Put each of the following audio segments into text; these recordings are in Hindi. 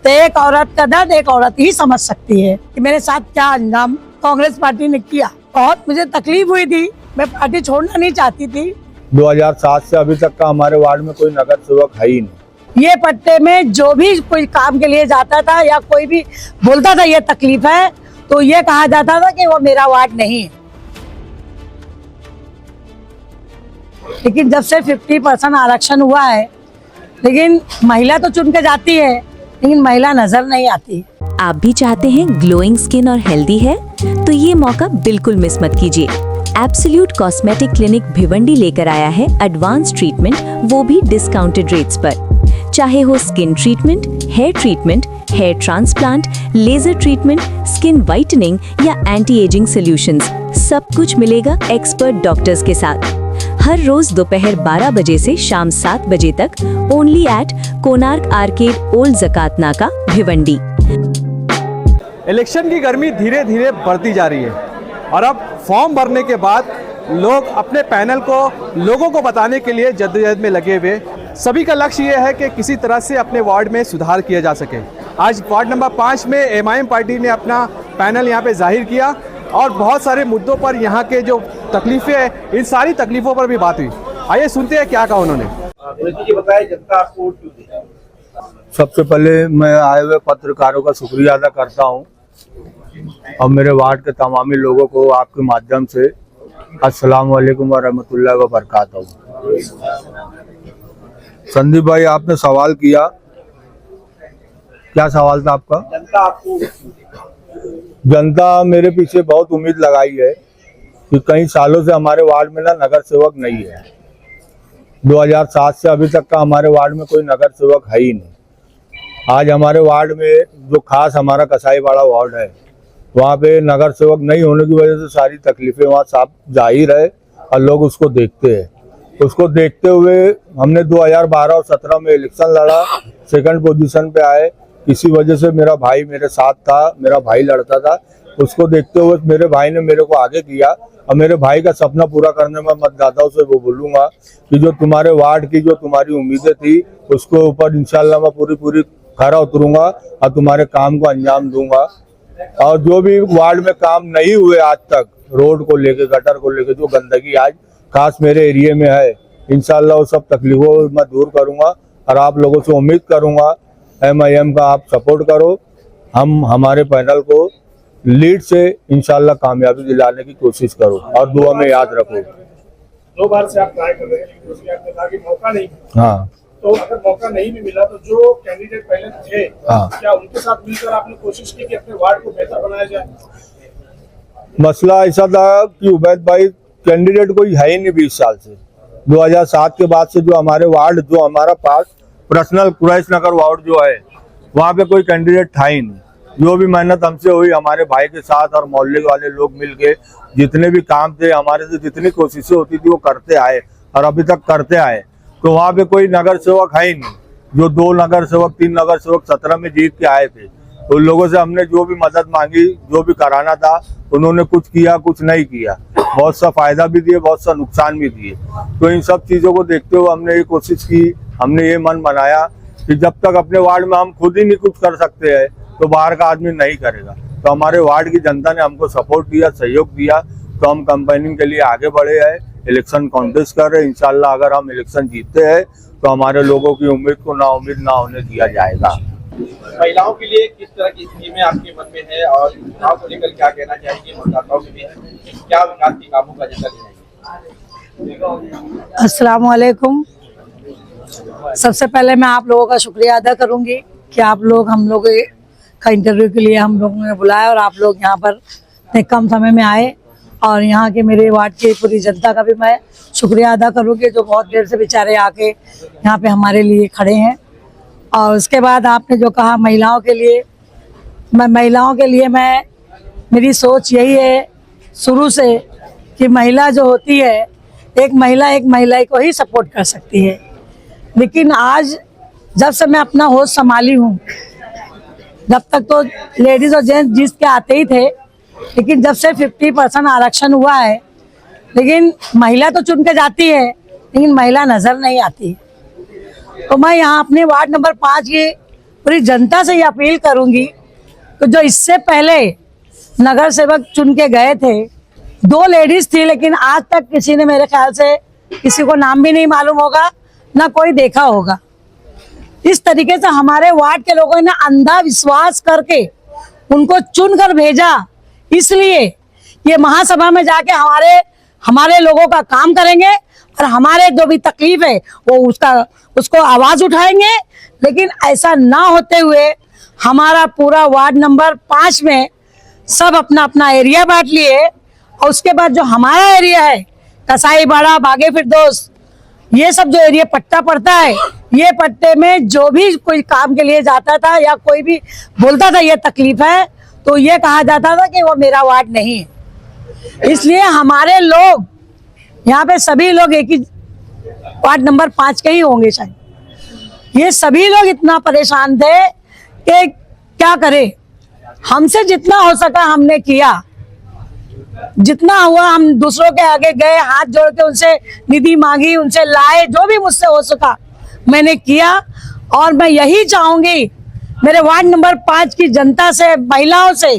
तो एक औरत का दर्द एक औरत ही समझ सकती है कि मेरे साथ क्या अंजाम कांग्रेस पार्टी ने किया। बहुत मुझे तकलीफ हुई थी, मैं पार्टी छोड़ना नहीं चाहती थी। 2007 से अभी तक का हमारे वार्ड में कोई नगर सेवक है ही नहीं। ये पट्टे में जो भी कोई काम के लिए जाता था या कोई भी बोलता था ये तकलीफ है, तो ये कहा जाता था कि वो मेरा वार्ड नहीं है। लेकिन जब से 50% आरक्षण हुआ है, लेकिन महिला तो चुन के जाती है, लेकिन महिला नजर नहीं आती। आप भी चाहते हैं ग्लोइंग स्किन और हेल्दी है, तो ये मौका बिल्कुल मिस मत कीजिए। एब्सोल्यूट कॉस्मेटिक क्लिनिक भिवंडी लेकर आया है एडवांस ट्रीटमेंट, वो भी डिस्काउंटेड रेट्स पर। चाहे हो skin treatment, hair transplant, laser treatment, skin whitening या एंटी एजिंग सॉल्यूशंस, सब कुछ मिलेगा एक्सपर्ट डॉक्टर्स के साथ। हर रोज दोपहर 12 बजे से शाम 7 बजे तक, only at Konark arcade, old जकात नाका, भिवंडी। इलेक्शन की गर्मी धीरे धीरे बढ़ती जा रही है और अब फॉर्म भरने के बाद लोग अपने पैनल को लोगों को बताने के लिए जद्दोजहद में लगे हुए। सभी का लक्ष्य ये है कि किसी तरह से अपने वार्ड में सुधार किया जा सके। आज वार्ड नंबर 5 में एमआईएम पार्टी ने अपना पैनल यहाँ पे जाहिर किया और बहुत सारे मुद्दों पर यहाँ के जो तकलीफें हैं, इन सारी तकलीफों पर भी बात हुई। आइए सुनते हैं क्या कहा उन्होंने। जनता आपको वोट क्यों दी? सबसे पहले मैं आए हुए पत्रकारों का शुक्रिया अदा करता हूं और मेरे वार्ड के तमामी लोगों को आपके माध्यम से अस्सलाम वालेकुम व रहमतुल्लाहि व बरकातहू। संदीप भाई, आपने सवाल किया, क्या सवाल था आपका? जनता आपको जनता मेरे पीछे बहुत उम्मीद लगाई है कि कई सालों से हमारे वार्ड में ना नगर सेवक नहीं है। 2007 से अभी तक का हमारे वार्ड में कोई नगर सेवक है ही नहीं। आज हमारे वार्ड में जो खास हमारा कसाईवाड़ा वार्ड है, वहाँ पे नगर सेवक नहीं होने की वजह से सारी तकलीफें वहाँ साफ जाहिर है और लोग उसको देखते हैं। उसको देखते हुए हमने 2012 और 17 में इलेक्शन लड़ा, सेकंड पोजीशन पे आए। इसी वजह से मेरा भाई मेरे साथ था, मेरा भाई लड़ता था। उसको देखते हुए मेरे भाई ने मेरे को आगे किया और मेरे भाई का सपना पूरा करने में मतदाताओं से वो बोलूँगा कि जो तुम्हारे वार्ड की जो तुम्हारी उम्मीदें थी, उसके ऊपर इंशाल्लाह मैं पूरी खरा उतरूंगा और तुम्हारे काम को अंजाम दूंगा। और जो भी वार्ड में काम नहीं हुए आज तक, रोड को लेके, गटर को लेके, जो गंदगी आज खास मेरे एरिया में है, इंशाल्लाह वो सब तकलीफों मैं दूर करूंगा और आप लोगों से उम्मीद करूंगा एमआईएम का आप सपोर्ट करो। हम हमारे पैनल को लीड से इंशाल्लाह कामयाबी दिलाने की कोशिश करो और दुआ में याद रखो। 2 बार से आप ट्राई कर रहे हैं, लेकिन उसमें आपने कहा कि मौका नहीं मिला। हाँ, तो अगर मौका नहीं भी मिला तो जो कैंडिडेट पहले थे, क्या उनके साथ मिलकर आपने कोशिश की कि अपने वार्ड को बेहतर बनाया जाए? मसला ऐसा था कि उबैद भाई कैंडिडेट कोई है ही नहीं 20 साल से। 2007 के बाद से जो हमारे वार्ड, जो हमारा पास पर्सनल कुरैश नगर वार्ड जो है, वहाँ पे कोई कैंडिडेट था ही नहीं। जो भी मेहनत हमसे हुई हमारे भाई के साथ और मोहल्ले वाले लोग मिलके जितने भी काम थे, हमारे से जितनी कोशिशें होती थी वो करते आए और अभी तक करते आए। तो वहाँ पे कोई नगर सेवक है ही नहीं। जो 2 नगर सेवक 3 नगर सेवक 17 में जीत के आए थे, उन लोगों से हमने जो भी मदद मांगी, जो भी कराना था, उन्होंने कुछ किया, कुछ नहीं किया। बहुत सा फायदा भी दिए, बहुत सा नुकसान भी दिए। तो इन सब चीज़ों को देखते हुए हमने ये कोशिश की, हमने ये मन बनाया कि जब तक अपने वार्ड में हम खुद ही नहीं कुछ कर सकते हैं, तो बाहर का आदमी नहीं करेगा। तो हमारे वार्ड की जनता ने हमको सपोर्ट दिया, सहयोग दिया, तो हम कैंपेनिंग के लिए आगे बढ़े हैं, इलेक्शन कॉन्टेस्ट कर रहे हैं। इंशाल्लाह अगर हम इलेक्शन जीतते हैं तो हमारे लोगों की उम्मीद को नाउम्मीद ना होने दिया जाएगा। महिलाओं के लिए किस तरह की स्कीमें आपके मन में है और चुनाव को लेकर क्या कहना चाहेंगे मतदाताओं के लिए? क्या विकास के कामों का एजेंडा लेंगे? अस्सलाम वालेकुम। सबसे पहले मैं आप लोगों का शुक्रिया अदा करूंगी कि आप लोग हम लोग का इंटरव्यू के लिए हम लोगों ने बुलाया और आप लोग यहाँ पर इतने कम समय में आए। और यहाँ के मेरे वार्ड की पूरी जनता का भी मैं शुक्रिया अदा करूँगी, जो बहुत देर से बेचारे आके यहाँ पे हमारे लिए खड़े हैं। और उसके बाद आपने जो कहा महिलाओं के लिए, मैं मेरी सोच यही है शुरू से कि महिला जो होती है, एक महिला को ही सपोर्ट कर सकती है। लेकिन आज जब से मैं अपना होश संभाली हूँ, जब तक तो लेडीज और जेंट्स जीत के आते ही थे, लेकिन जब से 50% आरक्षण हुआ है, लेकिन महिला तो चुन के जाती है, लेकिन महिला नजर नहीं आती। तो मैं यहाँ अपने वार्ड नंबर 5 की पूरी जनता से ये अपील करूंगी कि जो इससे पहले नगर सेवक चुन के गए थे, 2 लेडीज थी, लेकिन आज तक किसी ने, मेरे ख्याल से किसी को नाम भी नहीं मालूम होगा, ना कोई देखा होगा। इस तरीके से हमारे वार्ड के लोगों ने अंधा विश्वास करके उनको चुनकर भेजा, इसलिए ये महासभा में जाके हमारे लोगों का काम करेंगे और हमारे जो भी तकलीफ है वो उसको आवाज उठाएंगे। लेकिन ऐसा ना होते हुए हमारा पूरा वार्ड नंबर 5 में सब अपना अपना एरिया बांट लिए, और उसके बाद जो हमारा एरिया है, कसाईबाड़ा, बागे फिरदौस, ये सब जो एरिया पट्टा पड़ता है, ये पट्टे में जो भी कोई काम के लिए जाता था या कोई भी बोलता था ये तकलीफ है, तो ये कहा जाता था कि वो मेरा वार्ड नहीं है। इसलिए हमारे लोग यहाँ पे सभी लोग एक ही वार्ड नंबर 5 के ही होंगे शायद। ये सभी लोग इतना परेशान थे कि क्या करें। हमसे जितना हो सका हमने किया, जितना हुआ हम दूसरों के आगे गए, हाथ जोड़ के उनसे निधि मांगी, उनसे लाए, जो भी मुझसे हो सका मैंने किया। और मैं यही चाहूंगी मेरे वार्ड नंबर 5 की जनता से, महिलाओं से,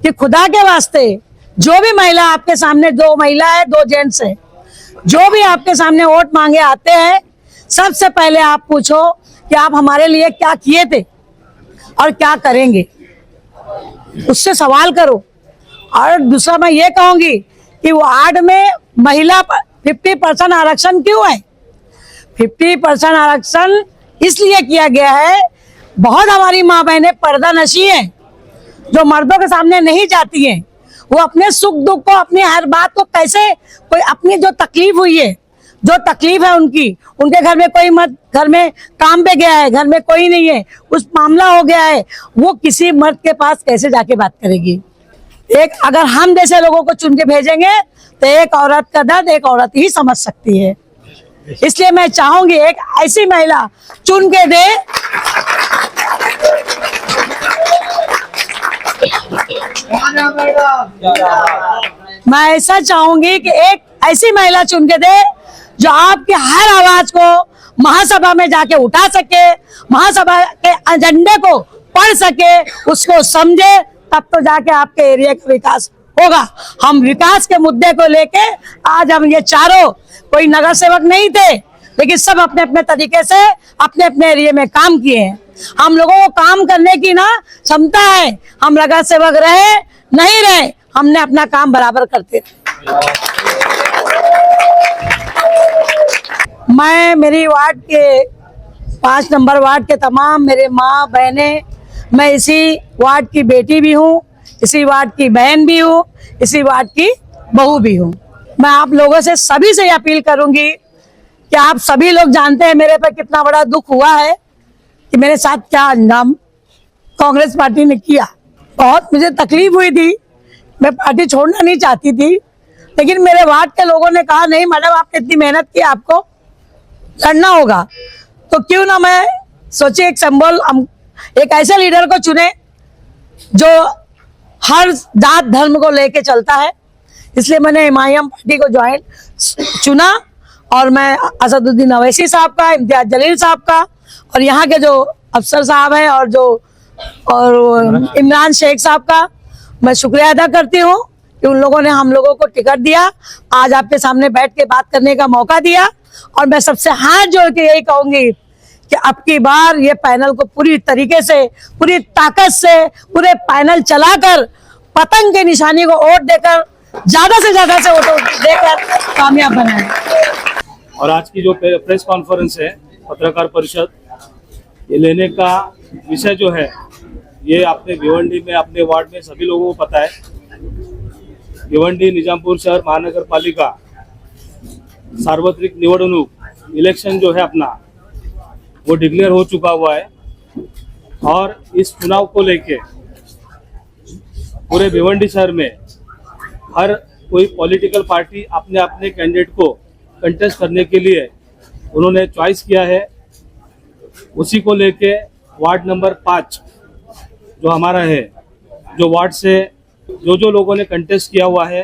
कि खुदा के वास्ते जो भी महिला आपके सामने, 2 महिला है 2 जेंट्स है, जो भी आपके सामने वोट मांगे आते हैं, सबसे पहले आप पूछो कि आप हमारे लिए क्या किए थे और क्या करेंगे, उससे सवाल करो। और दूसरा मैं ये कहूंगी कि वार्ड में महिला 50% आरक्षण क्यों है? 50% आरक्षण इसलिए किया गया है, बहुत हमारी माँ बहनें पर्दा नशी हैं, जो मर्दों के सामने नहीं जाती हैं। वो अपने सुख दुख को, अपनी हर बात को कैसे, कोई अपनी जो तकलीफ हुई है, जो तकलीफ है उनके घर में कोई मर्द घर में काम पे गया है, घर में कोई नहीं है, कुछ मामला हो गया है, वो किसी मर्द के पास कैसे जाके बात करेगी? एक अगर हम जैसे लोगों को चुन के भेजेंगे तो एक औरत का दर्द एक औरत ही समझ सकती है। इसलिए मैं चाहूंगी एक ऐसी महिला चुन के दे, मैं ऐसा चाहूंगी कि एक ऐसी महिला चुन के दे जो आपके हर आवाज को महासभा में जाके उठा सके, महासभा के एजेंडे को पढ़ सके, उसको समझे, तब तो जाके आपके एरिया का विकास होगा। हम विकास के मुद्दे को लेके आज हम ये चारों कोई नगर सेवक नहीं थे, लेकिन सब अपने अपने तरीके से अपने अपने एरिया में काम किए हैं। हम लोगों को काम करने की ना क्षमता है, हम नगर सेवक रहे नहीं रहे, हमने अपना काम बराबर करते थे। मैं मेरी वार्ड के 5 नंबर वार्ड के तमाम मेरे माँ बहनें, मैं इसी वार्ड की बेटी भी हूँ, इसी वार्ड की बहन भी हूँ, इसी वार्ड की बहू भी हूँ। मैं आप लोगों से सभी से अपील करूंगी कि आप सभी लोग जानते हैं मेरे पर कितना बड़ा दुख हुआ है कि मेरे साथ क्या अंजाम कांग्रेस पार्टी ने किया। बहुत मुझे तकलीफ हुई थी, मैं पार्टी छोड़ना नहीं चाहती थी, लेकिन मेरे वार्ड के लोगों ने कहा नहीं मैडम आपने इतनी मेहनत की, आपको लड़ना होगा, तो क्यों ना मैं सोचे एक सिंबल, हम एक ऐसे लीडर को चुने जो हर जात धर्म को लेके चलता है। इसलिए मैंने इमाम पार्टी को चुना और मैं असदुद्दीन अवैसी साहब का, इम्तियाज जलील साहब का और यहाँ के जो अफसर साहब हैं और इमरान शेख साहब का मैं शुक्रिया अदा करती हूँ कि उन लोगों ने हम लोगों को टिकट दिया, आज आपके सामने बैठ के बात करने का मौका दिया। और मैं सबसे हाथ जोड़ के यही कहूंगी कि अब की बार ये पैनल को पूरी तरीके से, पूरी ताकत से, पूरे पैनल चलाकर पतंग के निशानी को वोट देकर ज्यादा से ज्यादा से वोट देकर कामयाब बनाए। और आज की जो प्रेस कॉन्फ्रेंस है, पत्रकार परिषद, ये लेने का विषय जो है, ये अपने भिवंडी में, अपने वार्ड में सभी लोगों को पता है। भिवंडी निजामपुर शहर महानगर पालिका सार्वत्रिक निवडणूक इलेक्शन जो है अपना, वो डिक्लेयर हो चुका हुआ है। और इस चुनाव को लेके पूरे भिवंडी शहर में हर कोई पॉलिटिकल पार्टी अपने अपने कैंडिडेट को कंटेस्ट करने के लिए उन्होंने चॉइस किया है। उसी को लेके वार्ड नंबर 5 जो हमारा है, जो वार्ड से जो लोगों ने कंटेस्ट किया हुआ है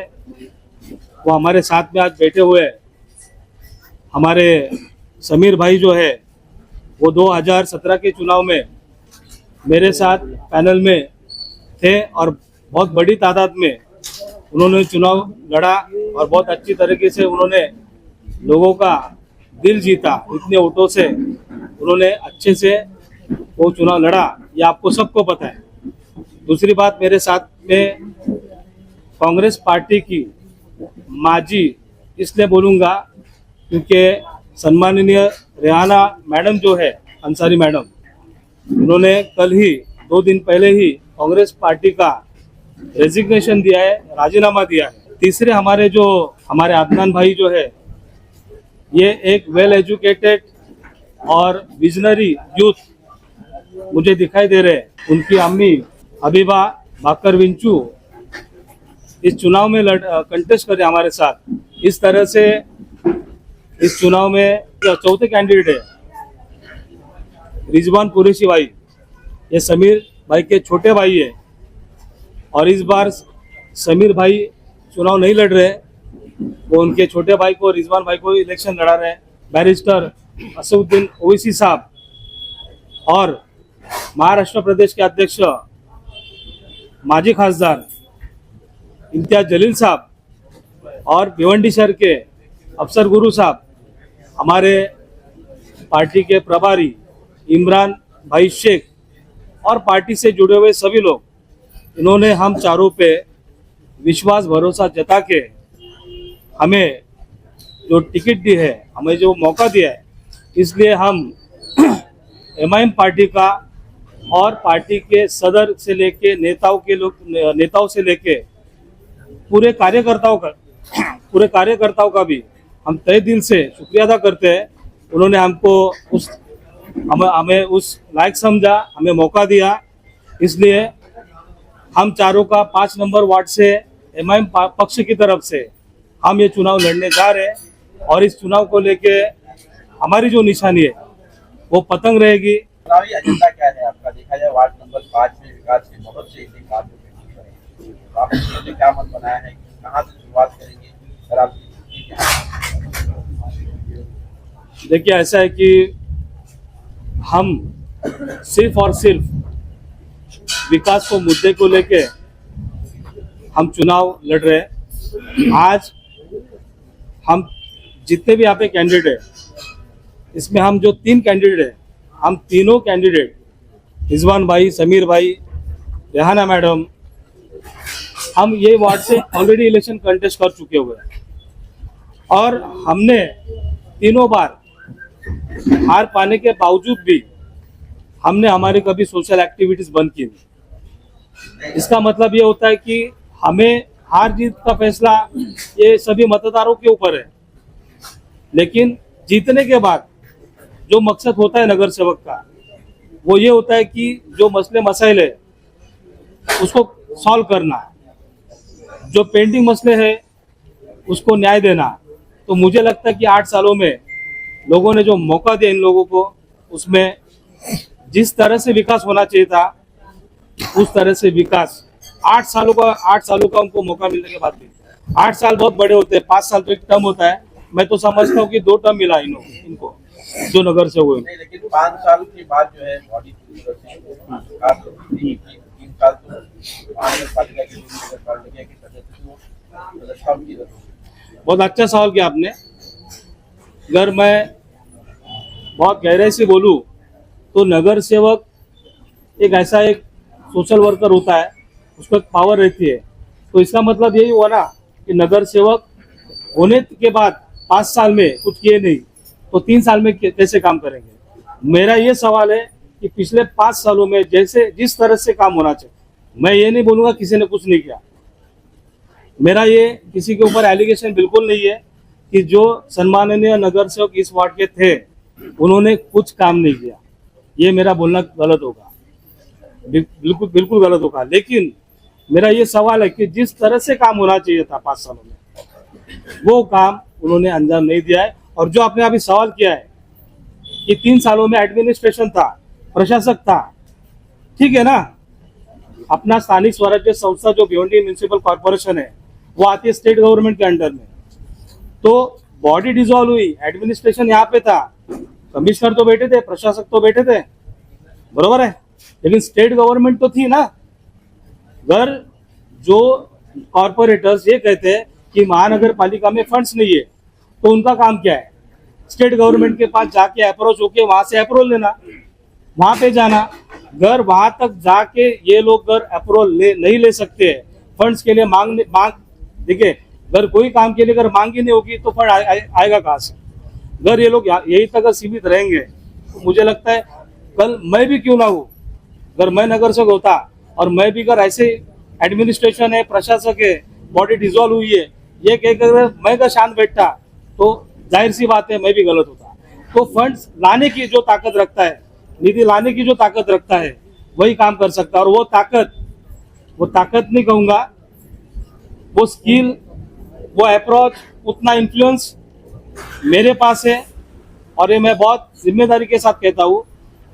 वो हमारे साथ में आज बैठे हुए हैं। हमारे समीर भाई जो है वो 2017 के चुनाव में मेरे साथ पैनल में थे और बहुत बड़ी तादाद में उन्होंने चुनाव लड़ा और बहुत अच्छी तरीके से उन्होंने लोगों का दिल जीता। इतने वोटों से उन्होंने अच्छे से वो चुनाव लड़ा, ये आपको सबको पता है। दूसरी बात, मेरे साथ में कांग्रेस पार्टी की माजी इसलिए बोलूँगा क्योंकि सम्माननीय रेहाना मैडम जो है, अंसारी मैडम, उन्होंने कल ही 2 दिन पहले ही कांग्रेस पार्टी का रेजिग्नेशन दिया है, राजीनामा दिया है। तीसरे हमारे अदनान भाई जो है, ये एक वेल एजुकेटेड और विजनरी यूथ मुझे दिखाई दे रहे हैं। उनकी अम्मी हबीबा बाकर विंचू इस चुनाव में कंटेस्ट करे हमारे साथ। इस तरह से इस चुनाव में चौथे कैंडिडेट है रिजवान कुरैशी भाई, ये समीर भाई के छोटे भाई है और इस बार समीर भाई चुनाव नहीं लड़ रहे, वो उनके छोटे भाई को, रिजवान भाई को इलेक्शन लड़ा रहे हैं। बैरिस्टर असदुद्दीन ओवैसी साहब और महाराष्ट्र प्रदेश के अध्यक्ष माजी खासदार इम्तियाज जलील साहब और भिवंडी शहर के अफसर गुरु साहब, हमारे पार्टी के प्रभारी इमरान भाई शेख और पार्टी से जुड़े हुए सभी लोग, इन्होंने हम चारों पे विश्वास भरोसा जता के हमें जो टिकट दी है, हमें जो मौका दिया है, इसलिए हम एमआईएम पार्टी का और पार्टी के सदर से लेके नेताओं से लेके पूरे कार्यकर्ताओं का भी हम तहे दिल से शुक्रिया अदा करते हैं। उन्होंने हमें उस लायक समझा, हमें मौका दिया, इसलिए हम चारों का 5 नंबर वार्ड से एमआईएम पक्ष की तरफ से हम ये चुनाव लड़ने जा रहे हैं और इस चुनाव को लेके हमारी जो निशानी है वो पतंग रहेगी। चुनावी एजेंडा क्या है आपका? देखा जाए वार्ड नंबर 5 में विकास के बहुत से ऐसे कार्य हैं, तो आपने क्या मन बनाया है, कहाँ से शुरुआत करेंगे? अगर आप देखिए, ऐसा है कि हम सिर्फ और सिर्फ विकास को मुद्दे को लेके हम चुनाव लड़ रहे हैं। आज हम जितने भी यहाँ पे कैंडिडेट है, इसमें हम जो 3 कैंडिडेट है, हम तीनों कैंडिडेट रिजवान भाई, समीर भाई, रेहाना मैडम, हम ये वार्ड से ऑलरेडी इलेक्शन कंटेस्ट कर चुके हुए हैं और हमने तीनों बार हार पाने के बावजूद भी हमने हमारी कभी सोशल एक्टिविटीज बंद की नहीं। इसका मतलब ये होता है कि हमें हार जीत का फैसला ये सभी मतदारों के ऊपर है, लेकिन जीतने के बाद जो मकसद होता है नगर सेवक का, वो ये होता है कि जो मसले मसाइल है उसको सॉल्व करना, जो पेंडिंग मसले हैं उसको न्याय देना। तो मुझे लगता है कि 8 सालों में लोगों ने जो मौका दिया इन लोगों को, उसमें जिस तरह से विकास होना चाहिए था उस तरह से विकास 8 सालों का उनको मौका मिलने के बाद भी, 8 साल बहुत बड़े होते हैं, 5 साल तो एक टर्म होता है। मैं तो समझता हूँ कि 2 टर्म मिला इनको जो नगर से हुए। नहीं, लेकिन 5 साल के बाद जो है बॉडी 3 साल तो पालिका की सदस्य। बहुत अच्छा सवाल किया आपने। अगर मैं बहुत गहराई से बोलूं तो नगर सेवक एक ऐसा एक सोशल वर्कर होता है, उसको एक पावर रहती है। तो इसका मतलब यही हुआ ना कि नगर सेवक होने के बाद 5 साल में कुछ किए नहीं तो 3 साल में कैसे काम करेंगे। मेरा ये सवाल है कि पिछले 5 सालों में जिस तरह से काम होना चाहिए, मैं ये नहीं बोलूँगा किसी ने कुछ नहीं किया, मेरा ये किसी के ऊपर एलिगेशन बिल्कुल नहीं है कि जो सम्माननीय नगर सेवक इस वार्ड के थे उन्होंने कुछ काम नहीं किया, ये मेरा बोलना गलत होगा, बिल्कुल गलत होगा। लेकिन मेरा ये सवाल है कि जिस तरह से काम होना चाहिए था 5 सालों में वो काम उन्होंने अंजाम नहीं दिया है। और जो आपने अभी सवाल किया है कि 3 सालों में एडमिनिस्ट्रेशन था, प्रशासक था, ठीक है ना, अपना स्थानिक स्वराज्य संस्था जो भिवंडी म्यूनिसिपल कॉर्पोरेशन है वो आती है स्टेट गवर्नमेंट के अंडर में, तो बॉडी डिसॉल्व हुई, एडमिनिस्ट्रेशन यहाँ पे था, कमिश्नर तो बैठे थे, प्रशासक तो बैठे थे, बरोबर है। लेकिन स्टेट गवर्नमेंट तो थी ना। अगर जो कॉरपोरेटर्स ये कहते हैं कि महानगर पालिका में फंड्स नहीं है, तो उनका काम क्या है? स्टेट गवर्नमेंट के पास जाके अप्रोच होके वहां से अप्रूवल लेना, वहां पे जाना। अगर वहां तक जाके ये लोग अगर अप्रूवल नहीं ले सकते हैं फंड्स के लिए, मांग देखिए, अगर कोई काम के लिए अगर मांग ही नहीं होगी तो फंड आएगा कहाँ से? अगर ये लोग यही तक अगर सीमित रहेंगे तो मुझे लगता है कल मैं भी क्यों ना हूँ, अगर मैं नगर सेवक होता और मैं भी अगर ऐसे एडमिनिस्ट्रेशन है, प्रशासक है, बॉडी डिसॉल्व हुई है, ये कहकर मैं अगर शांत बैठता तो जाहिर सी बात है मैं भी गलत होता। तो फंड्स लाने की जो ताकत रखता है, निधि लाने की जो ताकत रखता है, वही काम कर सकता है। और वो ताकत नहीं कहूँगा, वो स्किल, वो अप्रोच, उतना इन्फ्लुएंस मेरे पास है। और ये मैं बहुत जिम्मेदारी के साथ कहता हूँ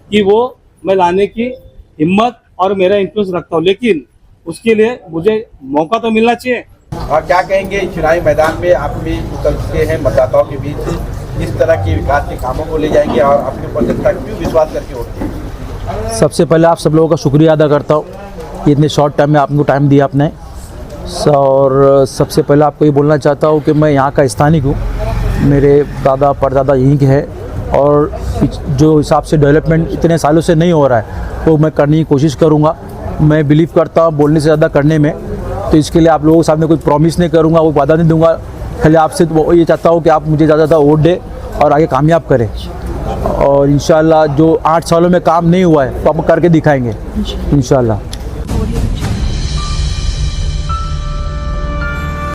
कि वो मैं लाने की हिम्मत और मेरा इन्फ्लुएंस रखता हूँ, लेकिन उसके लिए मुझे मौका तो मिलना चाहिए। और क्या कहेंगे, चुनावी मैदान में आप भी उतर चुके हैं, मतदाताओं के बीच इस तरह के विकास के कामों को ले जाएंगे और अपने ऊपर जनता क्यों विश्वास करके वोट देंगे? सबसे पहले आप सब लोगों का शुक्रिया अदा करता हूँ कि इतने शॉर्ट टाइम में आपको टाइम दिया आपने। और सबसे पहले आपको ये बोलना चाहता हूँ कि मैं यहाँ का स्थानिक हूँ, मेरे दादा परदादा यहीं के हैं और जो हिसाब से डेवलपमेंट इतने सालों से नहीं हो रहा है वो मैं करने की कोशिश करूँगा। मैं बिलीव करता हूँ बोलने से ज़्यादा करने में, तो इसके लिए आप लोगों के सामने कोई प्रॉमिस नहीं करूँगा, वो वादा नहीं दूंगा। खाली आपसे तो ये चाहता हूँ कि आप मुझे ज़्यादा वोट दें और आगे कामयाब करें। और इंशाल्लाह जो 8 सालों में काम नहीं हुआ है तो आप करके दिखाएंगे इंशाल्लाह।